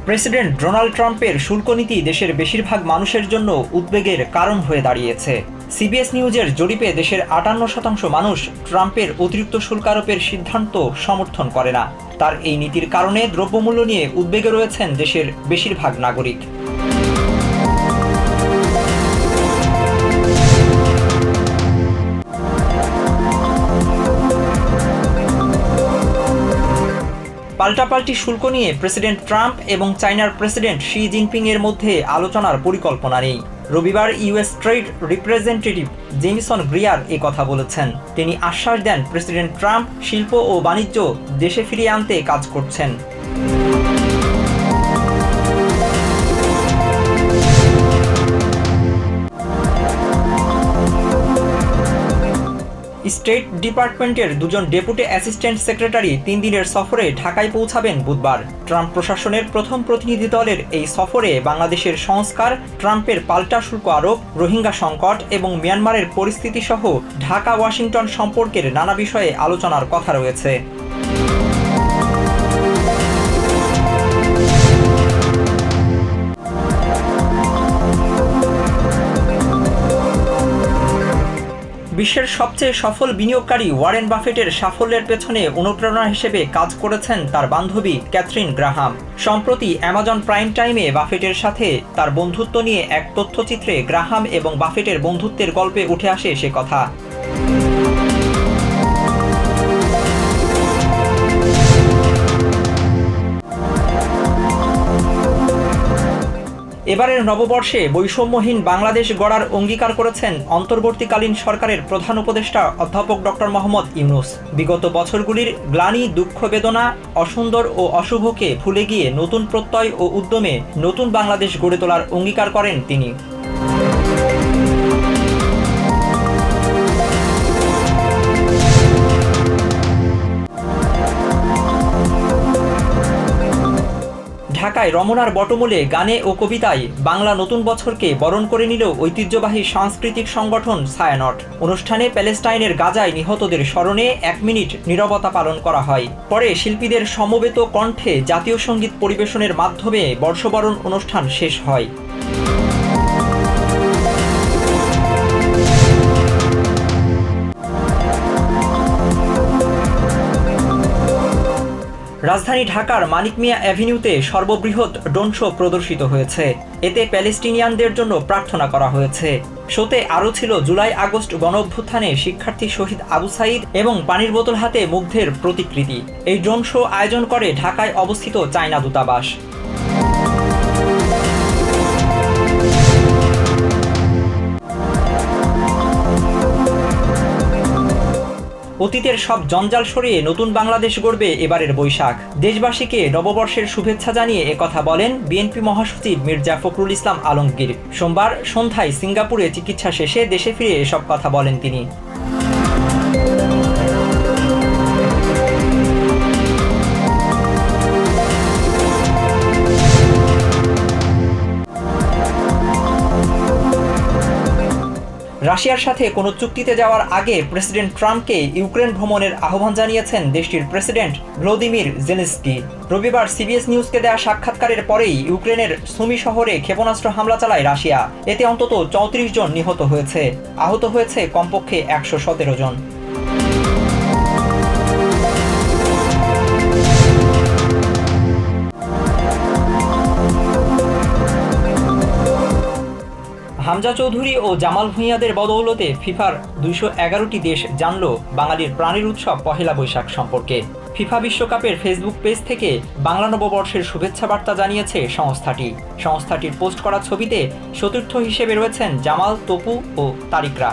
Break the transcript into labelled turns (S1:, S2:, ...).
S1: President Donald ট্রাম্পের শুল্ক নীতি দেশের বেশিরভাগ মানুষের জন্য উদ্বেগের কারণ হয়ে দাঁড়িয়েছে। সিবিএস নিউজের জরিপে দেশের ৫৮% মানুষ ট্রাম্পের অতিরিক্ত শুল্ক আরোপের সিদ্ধান্ত সমর্থন করে না। তার এই নীতির কারণে দ্রব্যমূল্য নিয়ে উদ্বেগে রয়েছেন দেশের বেশিরভাগ নাগরিক। পাল্টাপাল্টি শুল্ক নিয়ে প্রেসিডেন্ট ট্রাম্প এবং চায়নার প্রেসিডেন্ট শি জিনপিং এর মধ্যে আলোচনার পরিকল্পনা নেই। রবিবার US trade representative Jamieson Greer এ কথা বলেছেন। তিনি আশ্বাস দেন প্রেসিডেন্ট ট্রাম্প শিল্প ও বাণিজ্য দেশে ফিরিয়ে আনতে কাজ করছেন। স্টেট ডিপার্টমেন্টের দুজন ডেপুটি অ্যাসিস্ট্যান্ট সেক্রেটারি ৩ দিনের সফরে ঢাকায় পৌঁছাবেন বুধবার। ট্রাম্প প্রশাসনের প্রথম প্রতিনিধি দলের এই সফরে বাংলাদেশের সংস্কার, ট্রাম্পের পাল্টা শুল্ক আরোপ, রোহিঙ্গা সংকট এবং মিয়ানমারের পরিস্থিতি সহ ঢাকা ওয়াশিংটন সম্পর্কের নানা বিষয়ে আলোচনার কথা রয়েছে। বিশ্বের সবচেয়ে সফল বিনিয়োগকারী ওয়ারেন বাফেটের সাফল্যের পেছনে অনুপ্রেরণা হিসেবে কাজ করেছেন তার বান্ধবী ক্যাথরিন গ্রাহাম। সম্প্রতি অ্যামাজন প্রাইম টাইমে বাফেটের সাথে তার বন্ধুত্ব নিয়ে এক তথ্যচিত্রে গ্রাহাম এবং বাফেটের বন্ধুত্বের গল্পে উঠে আসে সে কথা। এবারের নববর্ষে বৈষম্যহীন বাংলাদেশ গড়ার অঙ্গীকার করেছেন অন্তর্বর্তীকালীন সরকারের প্রধান উপদেষ্টা অধ্যাপক ডক্টর মোহাম্মদ ইউনূস। বিগত বছরগুলির গ্লানি, দুঃখ, বেদনা, অসুন্দর ও অশুভকে ভুলে গিয়ে নতুন প্রত্যয় ও উদ্যমে নতুন বাংলাদেশ গড়ে তোলার অঙ্গীকার করেন তিনি। ঢাকায় রমনার বটমূলে গানে ও কবিতায় বাংলা নতুন বছরকে বরণ করে নিল ঐতিহ্যবাহী সাংস্কৃতিক সংগঠন ছায়ানট। অনুষ্ঠানে প্যালেস্টাইনের গাজায় নিহতদের স্মরণে ১ মিনিট নীরবতা পালন করা হয়। পরে শিল্পীদের সমবেত কণ্ঠে জাতীয় সঙ্গীত পরিবেশনের মাধ্যমে বর্ষবরণ অনুষ্ঠান শেষ হয়। রাজধানী ঢাকার মানিক মিয়া অ্যাভিনিউতে সর্ববৃহৎ ড্রোন শো প্রদর্শিত হয়েছে। এতে প্যালেস্টিনিয়ানদের জন্য প্রার্থনা করা হয়েছে। শোতে আরও ছিল জুলাই আগস্ট গণঅভ্যুত্থানে শিক্ষার্থী শহীদ আবু সাঈদ এবং পানির বোতল হাতে মুগ্ধের প্রতিকৃতি। এই ড্রোন শো আয়োজন করে ঢাকায় অবস্থিত চায়না দূতাবাস। অতীতের সব জঞ্জাল সরিয়ে নতুন বাংলাদেশ গড়বে এবারের বৈশাখ। দেশবাসীকে নববর্ষের শুভেচ্ছা জানিয়ে একথা বলেন বিএনপি মহাসচিব মির্জা ফখরুল ইসলাম আলমগীর। সোমবার সন্ধ্যায় সিঙ্গাপুরে চিকিৎসা শেষে দেশে ফিরে এসব কথা বলেন তিনি। রাশিয়ার সাথে কোনো চুক্তিতে যাওয়ার আগে প্রেসিডেন্ট ট্রাম্পকে ইউক্রেন ভ্রমণের আহ্বান জানিয়েছেন দেশটির প্রেসিডেন্ট ভ্লাদিমির জেলেনস্কি। রবিবার সিবিএস নিউজকে দেওয়া সাক্ষাৎকারের পরেই ইউক্রেনের সুমি শহরে ক্ষেপণাস্ত্র হামলা চালায় রাশিয়া। এতে অন্তত ৩৪ জন নিহত হয়েছে, আহত হয়েছে কমপক্ষে ১১৭ জন। হামজা চৌধুরী ও জামাল ভূঁইয়াদের বদৌলতে ফিফার ২১১টি দেশ জানল বাঙালির প্রাণের উৎসব পহেলা বৈশাখ সম্পর্কে। ফিফা বিশ্বকাপের ফেসবুক পেজ থেকে বাংলা নববর্ষের শুভেচ্ছা বার্তা জানিয়েছে সংস্থাটির পোস্ট করা ছবিতে সতীর্থ হিসেবে রয়েছেন জামাল, তপু ও তারিকরা।